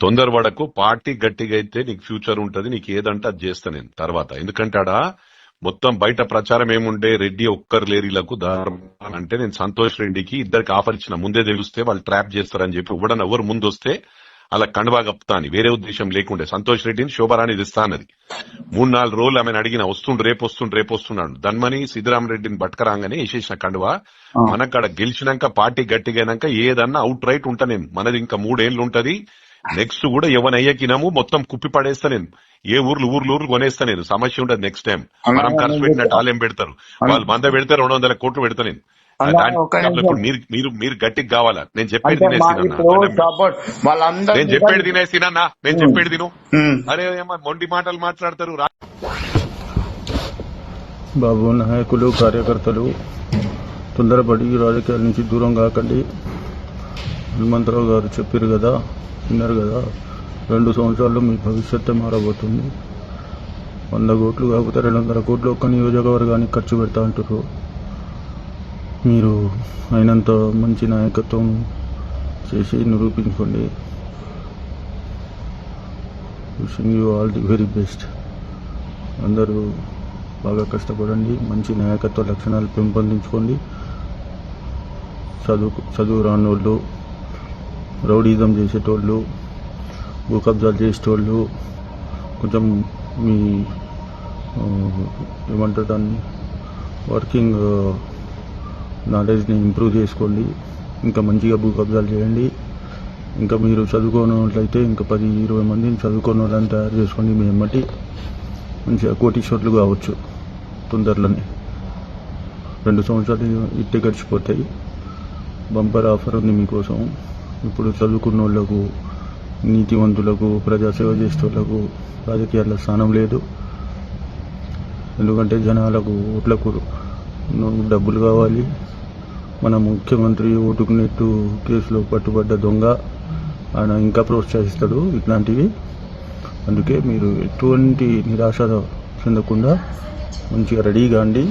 తొందరపడకు. పార్టీ గట్టిగా అయితే నీకు ఫ్యూచర్ ఉంటది. నీకు ఏదంటే అది చేస్తా నేను తర్వాత. ఎందుకంటే ఆడ మొత్తం బయట ప్రచారం ఏముండే, రెడ్డి ఒక్కరు లేరీలకు అంటే నేను సంతోష్ రెడ్డికి ఇద్దరికి ఆఫర్ ఇచ్చిన. ముందే తెలిస్తే వాళ్ళు ట్రాప్ చేస్తారని చెప్పి ఇవ్వడం. ఎవరు ముందు వస్తే అలా కండువా కప్తా అని వేరే ఉద్దేశం లేకుండే. సంతోష్ రెడ్డిని శోభరాణి ఇస్తా అన్నది. 3-4 రోజులు ఆమెను అడిగిన, వస్తుండు రేపు వస్తున్నాడు. ధన్మని సిద్ధరామరెడ్డిని బట్కరాగానే వేసేసిన కండువా. మనక్కడ గెలిచినాక పార్టీ గట్టిగానాక ఏదన్నా అవుట్ రైట్ ఉంటా నేను. మనది ఇంకా 3 ఏళ్లు ఉంటది. నెక్స్ట్ కూడా ఎవనయ్యకినాము మొత్తం కుప్పి పడేస్తా నేను. ఏ ఊర్లు కొనేస్తా నేను. సమస్య ఉండదు. నెక్స్ట్ టైం మనం ఖర్చు పెట్టినట్టు వాళ్ళేం పెడతారు, వాళ్ళు 100 పెడితే 200 కోట్లు పెడతా నేను. మీరు గట్టికి కావాలా? నేను చెప్పేది తినేసినా. నేను చెప్పేది తిను. అరే ఏమో మొండి మాటలు మాట్లాడతారు. బాబు, నాయకులు కార్యకర్తలు తొందరపడి రాజకీయాల నుంచి దూరం కాకండి. హనుమంతరావు గారు చెప్పారు కదా, విన్నారు కదా, 2 సంవత్సరాల్లో మీ భవిష్యత్తు మారబోతుంది. 100 కోట్లు కాకపోతే 200 కోట్లు ఒక్క నియోజకవర్గానికి ఖర్చు పెడతా అంటారు. మీరు అయినంత మంచి నాయకత్వం చేసి నిరూపించుకోండి. Wishing you all the very best. అందరూ బాగా కష్టపడండి. మంచి నాయకత్వ లక్షణాలు పెంపొందించుకోండి. చదువు రానోళ్ళు, రౌడీజం చేసేటోళ్ళు, భూ కబ్జాలు చేసేటోళ్ళు, కొంచెం మీ ఏమంటారు దాన్ని, వర్కింగ్ నాలెడ్జ్ని ఇంప్రూవ్ చేసుకోండి. ఇంకా మంచిగా భూ కబ్జాలు చేయండి. ఇంకా మీరు చదువుకోనట్లయితే ఇంకా 10-20 మందిని చదువుకోని వాళ్ళని తయారు చేసుకోండి. మీ ఎమ్మటి మంచిగా కోటీశ్వర్లు కావచ్చు తొందరలోనే. 2 సంవత్సరాలు ఇట్టే గడిచిపోతాయి. బంపర్ ఆఫర్ ఉంది మీకోసం. ఇప్పుడు చదువుకున్న వాళ్ళకు, నీతివంతులకు, ప్రజాసేవ చేసే వాళ్ళకు రాజకీయాల్లో స్థానం లేదు. ఎందుకంటే జనాలకు ఓట్లకు డబ్బులు కావాలి. మన ముఖ్యమంత్రి ఓటుకు నెట్టు కేసులో పట్టుబడ్డ దొంగ, ఆయన ఇంకా ప్రోత్సహిస్తాడు ఇట్లాంటివి. అందుకే మీరు ఎటువంటి నిరాశ చెందకుండా మంచిగా రెడీగా అండి.